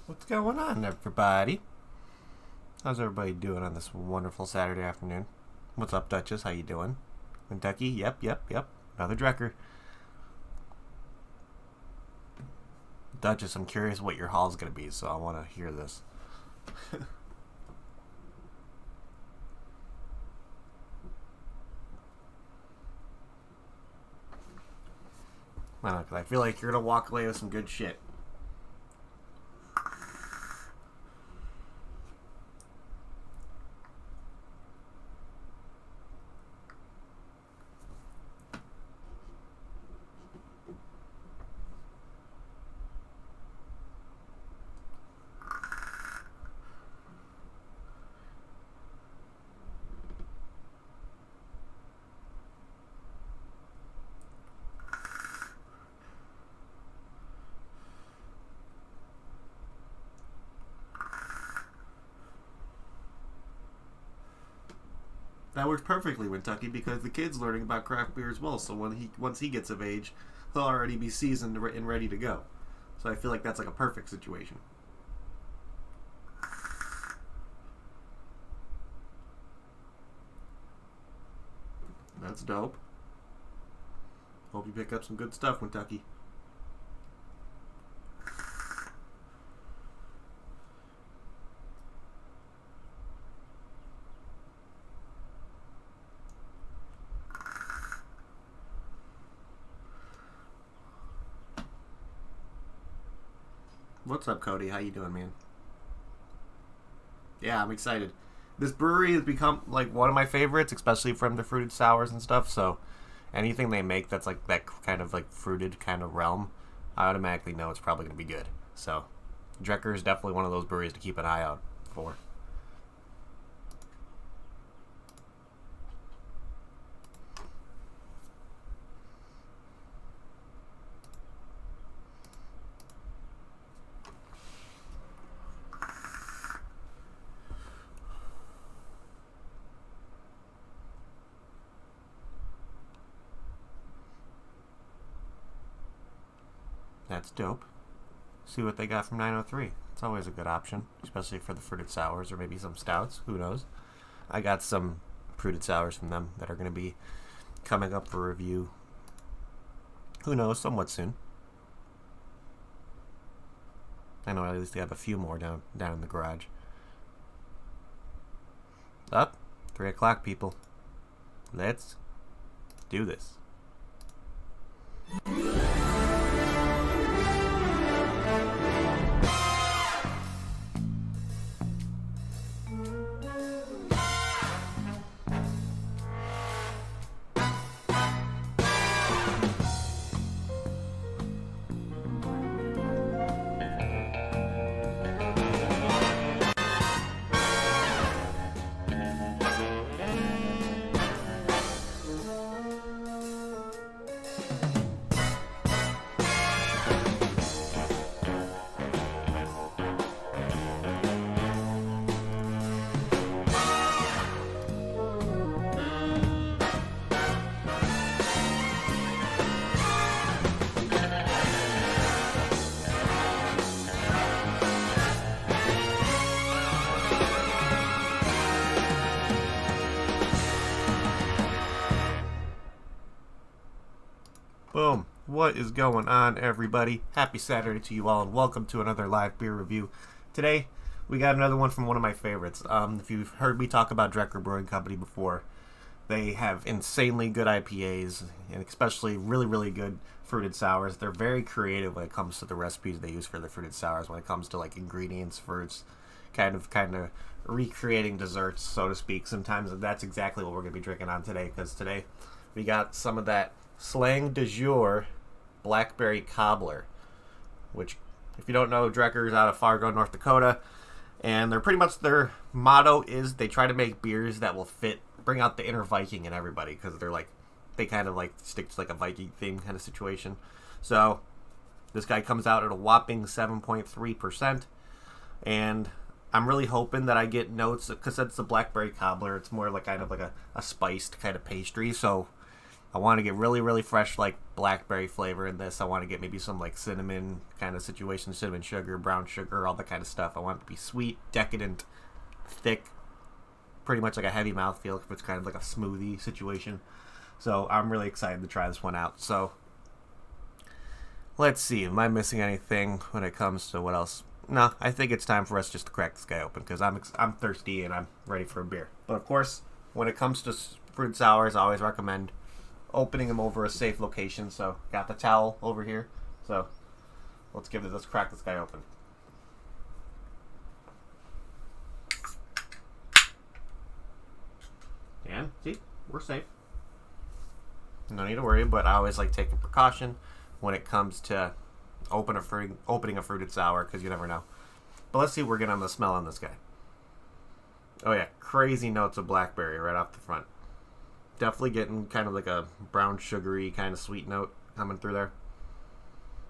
What's going on, everybody? How's everybody doing on this wonderful Saturday afternoon? What's up, Duchess? How you doing? Kentucky? Yep. Another Drekker. Duchess, I'm curious what your haul's gonna be, so I want to hear this. I don't know, 'cause I feel like you're gonna walk away with some good shit. That works perfectly, Kentucky, because the kid's learning about craft beer as well. So once he gets of age, he'll already be seasoned and ready to go. So I feel like that's like a perfect situation. That's dope. Hope you pick up some good stuff, Kentucky. What's up, Cody? How you doing, man? Yeah, I'm excited. This brewery has become like one of my favorites, especially from the fruited sours and stuff. So anything they make that's like that kind of like fruited kind of realm, I automatically know it's probably going to be good. So Drekker is definitely one of those breweries to keep an eye out for. That's dope. See what they got from 903. It's always a good option, especially for the fruited sours or maybe some stouts. Who knows? I got some fruited sours from them that are going to be coming up for review. Who knows? Somewhat soon. I know at least they have a few more down in the garage. Up, 3 o'clock, people. Let's do this. Boom. What is going on, everybody? Happy Saturday to you all, and welcome to another live beer review. Today, we got another one from one of my favorites. If you've heard me talk about Drekker Brewing Company before, they have insanely good IPAs, and especially really, really good fruited sours. They're very creative when it comes to the recipes they use for the fruited sours, when it comes to like ingredients, fruits, kind of recreating desserts, so to speak. Sometimes that's exactly what we're going to be drinking on today, because today we got some of that Slang Jour Blackberry Cobbler, which, if you don't know, Drekker is out of Fargo, North Dakota, and they're pretty much, their motto is they try to make beers that will bring out the inner Viking in everybody, because they kind of like stick to like a Viking theme kind of situation. So this guy comes out at a whopping 7.3%, and I'm really hoping that I get notes, because it's the Blackberry Cobbler. It's more like kind of like a spiced kind of pastry, so I want to get really, really fresh, like, blackberry flavor in this. I want to get maybe some, like, cinnamon kind of situation, cinnamon sugar, brown sugar, all that kind of stuff. I want it to be sweet, decadent, thick, pretty much like a heavy mouthfeel. It's kind of like a smoothie situation. So I'm really excited to try this one out. So let's see. Am I missing anything when it comes to what else? No, I think it's time for us just to crack this guy open because I'm thirsty and I'm ready for a beer. But of course, when it comes to fruit sours, I always recommend opening them over a safe location. So got the towel over here. So let's crack this guy open. And see, we're safe. No need to worry, but I always like taking precaution when it comes to opening a fruited sour because you never know. But let's see what we're getting on the smell on this guy. Oh yeah, crazy notes of blackberry right off the front. Definitely getting kind of like a brown sugary kind of sweet note coming through there.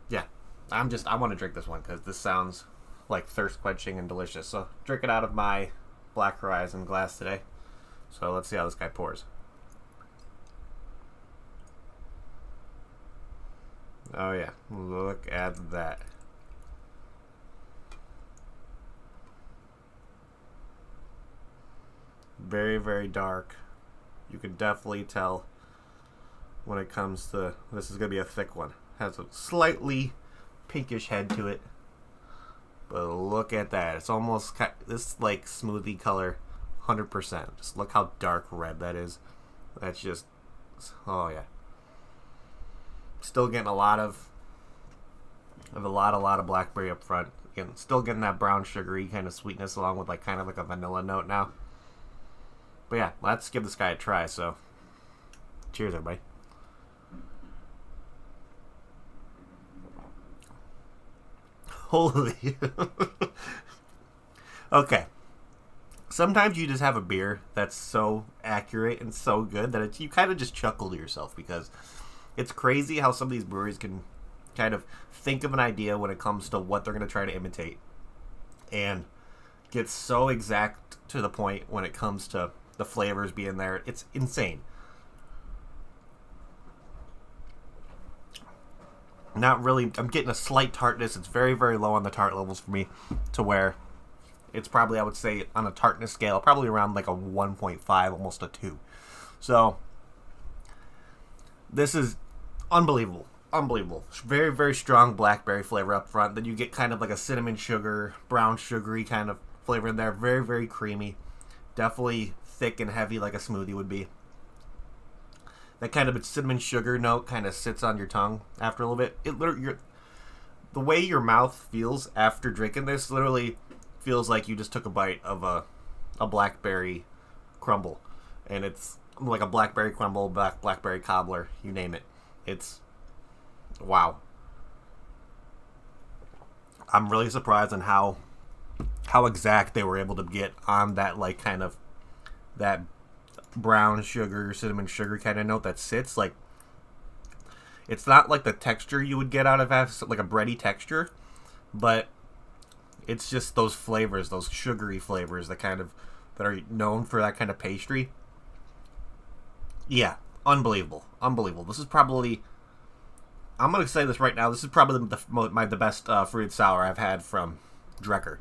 Yeah, I want to drink this one because this sounds like thirst quenching and delicious. So drink it out of my Black Horizon glass today. So let's see how this guy pours. Oh yeah, look at that. Very, very dark. You can definitely tell when it comes to, this is going to be a thick one. Has a slightly pinkish head to it. But look at that. It's almost, this like smoothie color, 100%. Just look how dark red that is. That's just, oh yeah. Still getting a lot of blackberry up front. Again, still getting that brown sugary kind of sweetness along with like kind of like a vanilla note now. But yeah, let's give this guy a try. So, cheers, everybody. Holy. Okay. Sometimes you just have a beer that's so accurate and so good that you kind of just chuckle to yourself because it's crazy how some of these breweries can kind of think of an idea when it comes to what they're going to try to imitate and get so exact to the point when it comes to the flavors being there. It's insane. Not really. I'm getting a slight tartness. It's very, very low on the tart levels for me to where it's probably, I would say, on a tartness scale, probably around like a 1.5, almost a 2. So this is unbelievable. Unbelievable. Very, very strong blackberry flavor up front. Then you get kind of like a cinnamon sugar, brown sugary kind of flavor in there. Very, very creamy. Definitely thick and heavy like a smoothie would be. That kind of cinnamon sugar note kind of sits on your tongue after a little bit. It literally, the way your mouth feels after drinking this literally feels like you just took a bite of a blackberry crumble. And it's like a blackberry crumble, blackberry cobbler, you name it. It's wow. I'm really surprised on how exact they were able to get on that like kind of that brown sugar, cinnamon sugar kind of note that sits like, it's not like the texture you would get out of like a bready texture, but it's just those flavors, those sugary flavors that are known for that kind of pastry. Yeah, unbelievable. This is probably, I'm going to say this right now, this is probably the best fruited sour I've had from Drekker.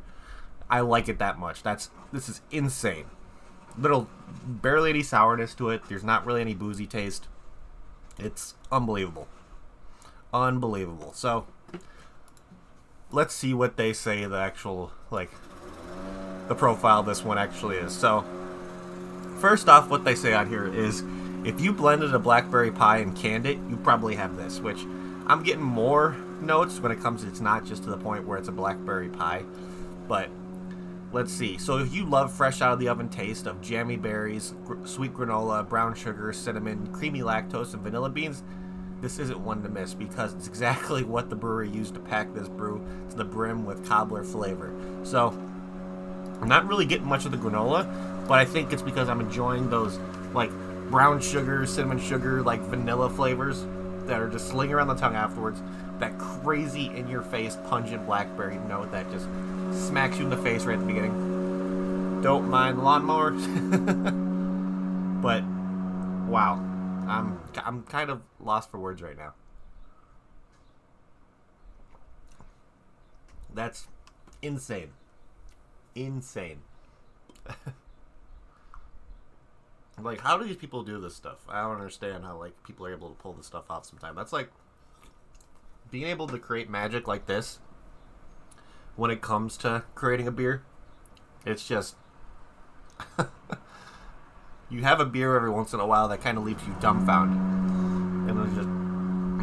I like it that much. This is insane. Barely any sourness to it. There's not really any boozy taste. It's unbelievable. Unbelievable. So, let's see what they say the actual, like, the profile of this one actually is. So, first off, what they say on here is, if you blended a blackberry pie and canned it, you probably have this, which I'm getting more notes when it comes to, it's not just to the point where it's a blackberry pie, but let's see. So if you love fresh out of the oven taste of jammy berries, sweet granola, brown sugar, cinnamon, creamy lactose, and vanilla beans, this isn't one to miss because it's exactly what the brewery used to pack this brew to the brim with cobbler flavor. So I'm not really getting much of the granola, but I think it's because I'm enjoying those like brown sugar, cinnamon sugar, like vanilla flavors that are just slinging around the tongue afterwards. That crazy in-your-face pungent blackberry note that just smacks you in the face right at the beginning. Don't mind the lawnmower. But, wow. I'm kind of lost for words right now. That's insane. Insane. Like, how do these people do this stuff? I don't understand how, like, people are able to pull this stuff off sometimes. That's like being able to create magic like this when it comes to creating a beer. It's just you have a beer every once in a while that kind of leaves you dumbfounded, and it's just,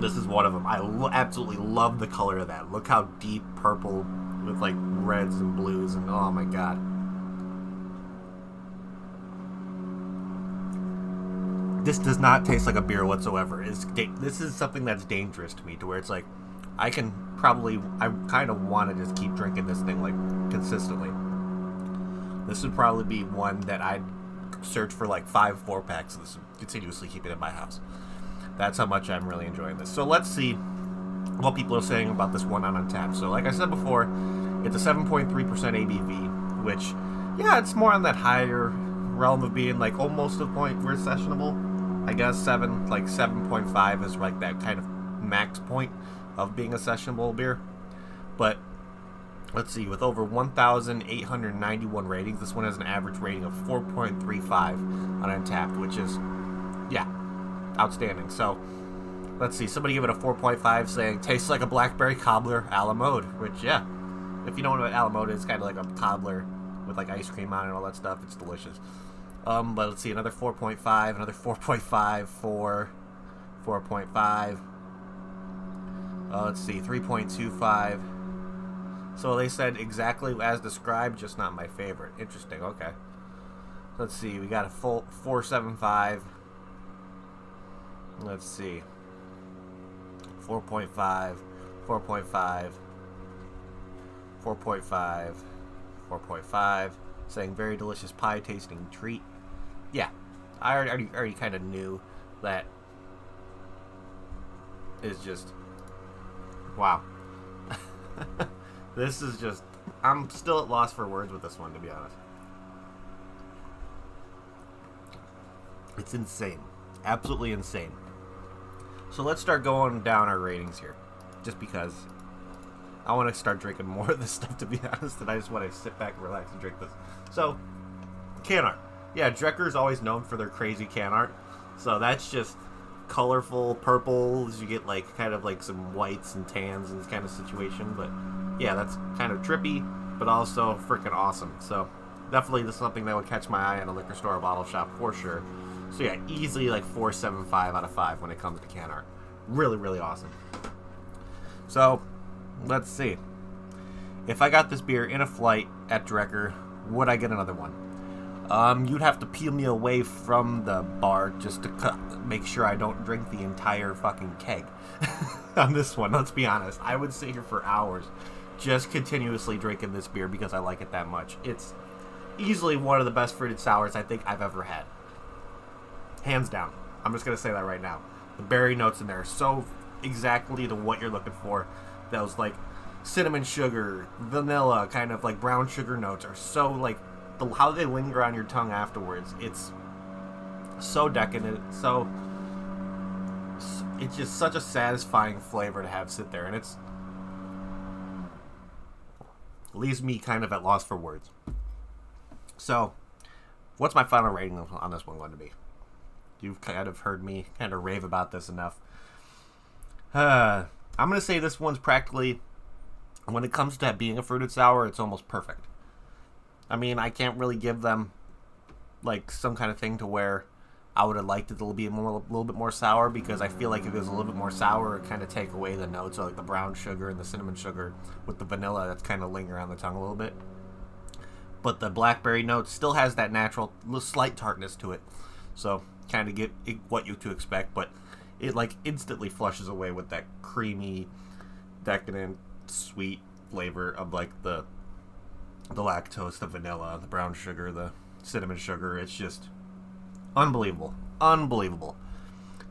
this is one of them. I absolutely love the color of that. Look how deep purple with like reds and blues, and oh my god. This does not taste like a beer whatsoever. This is something that's dangerous to me, to where it's like, I kind of want to just keep drinking this thing like consistently. This would probably be one that I'd search for like 5 4-packs of this, continuously keep it in my house. That's how much I'm really enjoying this. So let's see what people are saying about this one on Untappd. So like I said before, it's a 7.3% ABV, which, yeah, it's more on that higher realm of being like almost to the point where it's sessionable. I guess 7.5 is like that kind of max point of being a sessionable beer. But let's see, with over 1,891 ratings, this one has an average rating of 4.35 on Untappd, which is, yeah, outstanding. So let's see, somebody give it a 4.5, saying tastes like a Blackberry Cobbler a la mode, which, yeah, if you don't know what a la mode is, kind of like a cobbler with like ice cream on it and all that stuff. It's delicious. But let's see, another 4.5, another 4.5, 4.5. Let's see, 3.25. So they said exactly as described, just not my favorite. Interesting, okay. Let's see, we got a full 4.75. Let's see. 4.5, 4.5, 4.5, 4.5. Saying very delicious pie tasting treat. Yeah, I already kind of knew that. Is just, wow. This is just, I'm still at loss for words with this one, to be honest. It's insane. Absolutely insane. So let's start going down our ratings here. Just because I want to start drinking more of this stuff, to be honest, and I just want to sit back and relax and drink this. So, can art. Yeah, Drekker is always known for their crazy can art. So that's just colorful purples. You get like kind of like some whites and tans in this kind of situation. But yeah, that's kind of trippy, but also freaking awesome. So definitely this is something that would catch my eye in a liquor store or bottle shop for sure. So yeah, easily like 4.75 out of 5 when it comes to can art. Really, really awesome. So let's see. If I got this beer in a flight at Drekker, would I get another one? You'd have to peel me away from the bar just to make sure I don't drink the entire fucking keg on this one. Let's be honest. I would sit here for hours just continuously drinking this beer because I like it that much. It's easily one of the best fruited sours I think I've ever had. Hands down. I'm just going to say that right now. The berry notes in there are so exactly to what you're looking for. Those like cinnamon sugar, vanilla, kind of like brown sugar notes are so like, how they linger on your tongue afterwards. It's so decadent. It's just such a satisfying flavor to have sit there, and it leaves me kind of at loss for words. So, what's my final rating on this one going to be? You've kind of heard me kind of rave about this enough. I'm going to say this one's practically, when it comes to being a fruited sour, it's almost perfect. I mean, I can't really give them like some kind of thing to where I would have liked it to be a little bit more sour, because I feel like if it was a little bit more sour, it kind of take away the notes of like the brown sugar and the cinnamon sugar with the vanilla that's kind of linger on the tongue a little bit. But the blackberry note still has that natural slight tartness to it, so kind of get what you to expect, but it like instantly flushes away with that creamy, decadent, sweet flavor of like the lactose, the vanilla, the brown sugar, the cinnamon sugar. It's just unbelievable.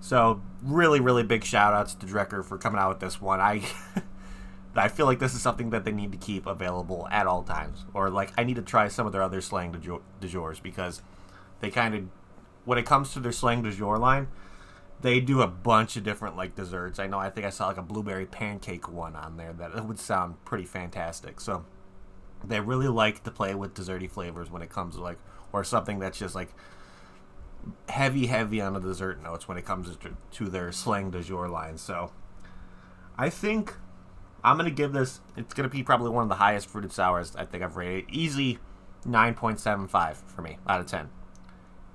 So really, really big shout outs to Drekker for coming out with this one. I feel like this is something that they need to keep available at all times, or like I need to try some of their other Slang de Jours, because they kind of, when it comes to their Slang de Jour line, They do a bunch of different like desserts. I think I saw like a blueberry pancake one on there that would sound pretty fantastic. So they really like to play with desserty flavors when it comes to like, or something that's just like heavy on the dessert notes when it comes to their Slang du Jour line. So I think I'm going to give this, it's going to be probably one of the highest fruited sours I think I've rated. Easy 9.75 for me out of 10.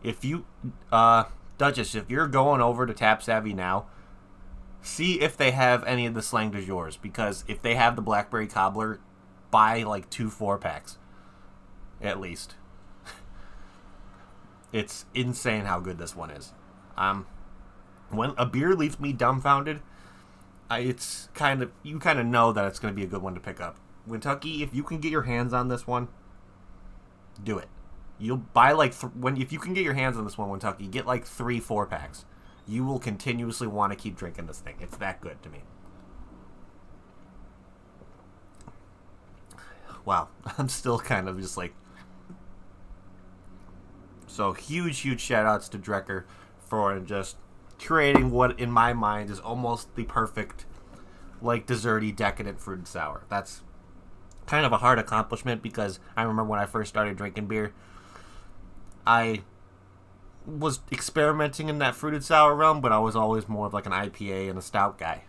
If you, Duchess, if you're going over to Tap Savvy now, see if they have any of the Slang du Jours, because if they have the Blackberry Cobbler, buy like 2 4-packs at least. It's insane how good this one is. When a beer leaves me dumbfounded, it's you kind of know that it's going to be a good one to pick up. Kentucky, if you can get your hands on this one, do it. You'll buy like if you can get your hands on this one, Kentucky, get like 3 4-packs. You will continuously want to keep drinking this thing. It's that good to me. Wow, I'm still kind of just like. So huge shout outs to Drekker for just creating what in my mind is almost the perfect like desserty decadent fruited sour. That's kind of a hard accomplishment because I remember when I first started drinking beer, I was experimenting in that fruited sour realm, but I was always more of like an IPA and a stout guy.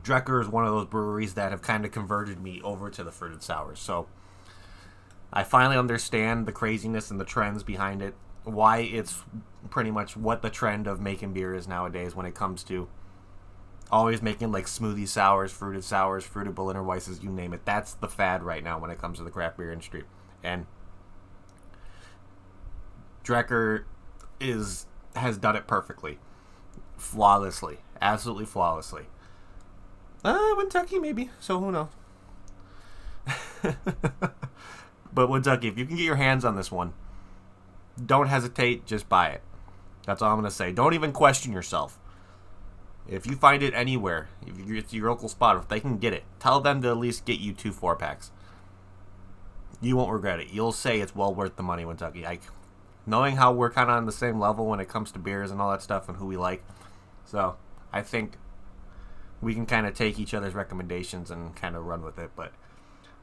Drekker is one of those breweries that have kind of converted me over to the fruited sours. So I finally understand the craziness and the trends behind it, why it's pretty much what the trend of making beer is nowadays when it comes to always making like smoothie sours, fruited Berliner Weisses, you name it. That's the fad right now when it comes to the craft beer industry. And Drekker has done it perfectly. Flawlessly. Absolutely flawlessly. Kentucky maybe, so who knows. But Kentucky, if you can get your hands on this one, don't hesitate, just buy it. That's all I'm going to say. Don't even question yourself. If you find it anywhere, if it's your local spot, if they can get it, tell them to at least get you 2 4-packs. You won't regret it. You'll say it's well worth the money, Kentucky. Knowing how we're kind of on the same level when it comes to beers and all that stuff and who we like. So I think we can kind of take each other's recommendations and kind of run with it. But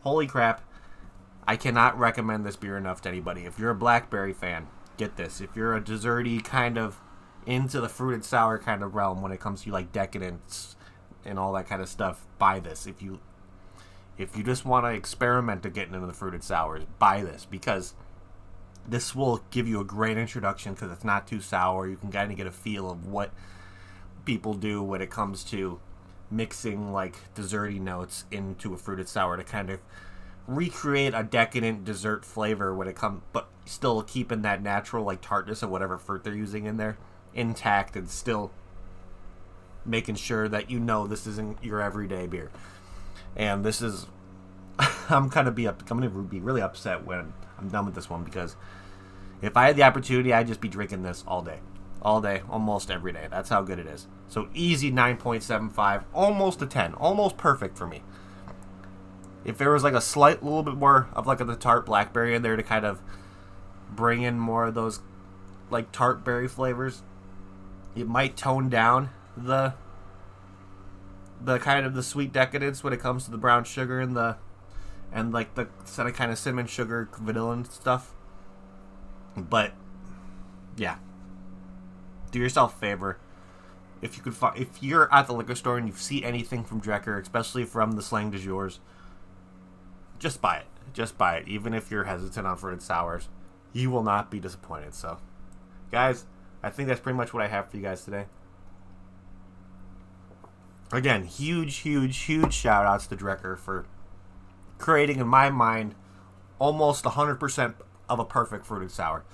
holy crap, I cannot recommend this beer enough to anybody. If you're a Blackberry fan, get this. If you're a desserty kind of into the fruited sour kind of realm when it comes to like decadence and all that kind of stuff, buy this. If you just want to experiment to getting into the fruited sours, buy this, because this will give you a great introduction because it's not too sour. You can kind of get a feel of what people do when it comes to mixing like desserty notes into a fruited sour to kind of recreate a decadent dessert flavor when it comes, but still keeping that natural like tartness of whatever fruit they're using in there intact, and still making sure that you know this isn't your everyday beer. And this is I'm gonna be really upset when I'm done with this one, because if I had the opportunity, I'd just be drinking this all day, almost every day. That's how good it is. So easy 9.75, almost a 10, almost perfect for me. If there was like a slight little bit more of like the tart blackberry in there to kind of bring in more of those like tart berry flavors, it might tone down the kind of the sweet decadence when it comes to the brown sugar and like the kind of cinnamon sugar vanilla and stuff. But yeah, do yourself a favor. If you're at the liquor store and you see anything from Drekker, especially from the Slang du Jours, just buy it. Just buy it. Even if you're hesitant on fruited sours, you will not be disappointed. So, guys, I think that's pretty much what I have for you guys today. Again, huge shout outs to Drekker for creating, in my mind, almost 100% of a perfect fruited sour.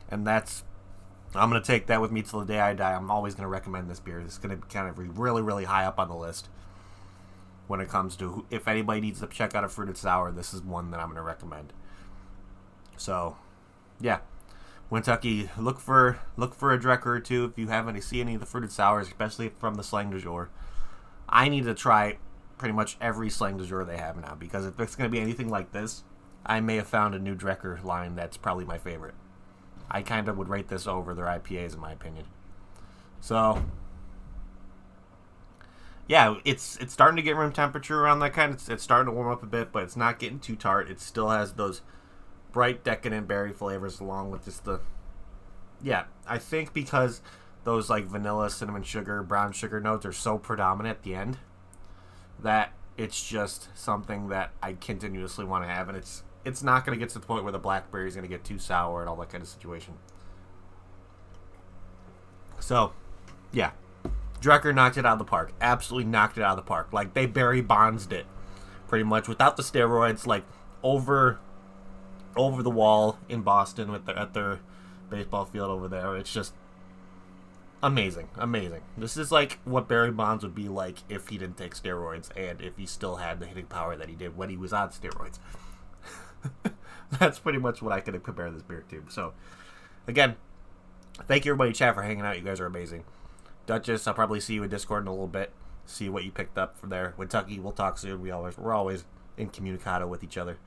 And I'm going to take that with me till the day I die. I'm always going to recommend this beer. It's going to kind of be really high up on the list when it comes to if anybody needs to check out a fruited sour, this is one that I'm going to recommend. So, yeah. Kentucky, look for a Drekker or two if you see any of the fruited sours, especially from the Slang du Jour. I need to try pretty much every Slang du Jour they have now, because if it's going to be anything like this, I may have found a new Drekker line that's probably my favorite. I kind of would rate this over their IPAs in my opinion. So yeah, it's starting to get room temperature around that kind. It's starting to warm up a bit, but it's not getting too tart. It still has those bright, decadent berry flavors along with just the... Yeah, I think because those like vanilla, cinnamon sugar, brown sugar notes are so predominant at the end that it's just something that I continuously want to have, and it's not going to get to the point where the blackberry is going to get too sour and all that kind of situation. So, yeah. Drekker knocked it out of the park. Absolutely knocked it out of the park. Like, they Barry Bonds'd it, pretty much, without the steroids, like, over the wall in Boston at their baseball field over there. It's just amazing. Amazing. This is like what Barry Bonds would be like if he didn't take steroids and if he still had the hitting power that he did when he was on steroids. That's pretty much what I could compare this beer to. So, again, thank you everybody in chat for hanging out. You guys are amazing. Duchess, I'll probably see you in Discord in a little bit. See what you picked up from there. Kentucky, we'll talk soon. We're always in communicado with each other.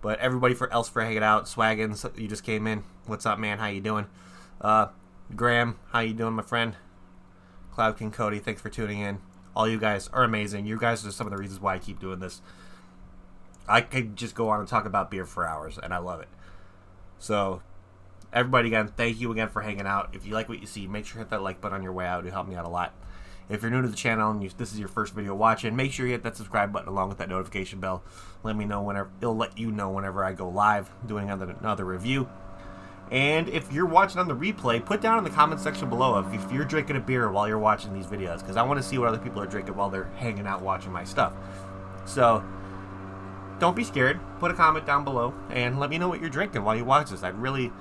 But everybody else for hanging out. Swaggins, you just came in. What's up, man? How you doing? Graham, how you doing, my friend? Cloud King Cody, thanks for tuning in. All you guys are amazing. You guys are some of the reasons why I keep doing this. I could just go on and talk about beer for hours, and I love it. So, everybody, again, thank you again for hanging out. If you like what you see, make sure to hit that like button on your way out. It'll help me out a lot. If you're new to the channel and this is your first video watching, make sure you hit that subscribe button along with that notification bell. Let me know whenever. It'll let you know whenever I go live doing another review. And if you're watching on the replay, put down in the comment section below if you're drinking a beer while you're watching these videos, because I want to see what other people are drinking while they're hanging out watching my stuff. So, don't be scared. Put a comment down below and let me know what you're drinking while you watch this. I'd really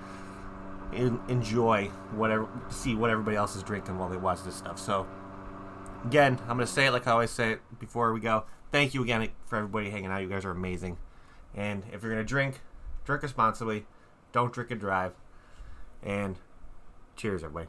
enjoy see what everybody else is drinking while they watch this stuff. So, again, I'm going to say it like I always say it before we go. Thank you again for everybody hanging out. You guys are amazing. And if you're going to drink responsibly. Don't drink and drive. And cheers, everybody.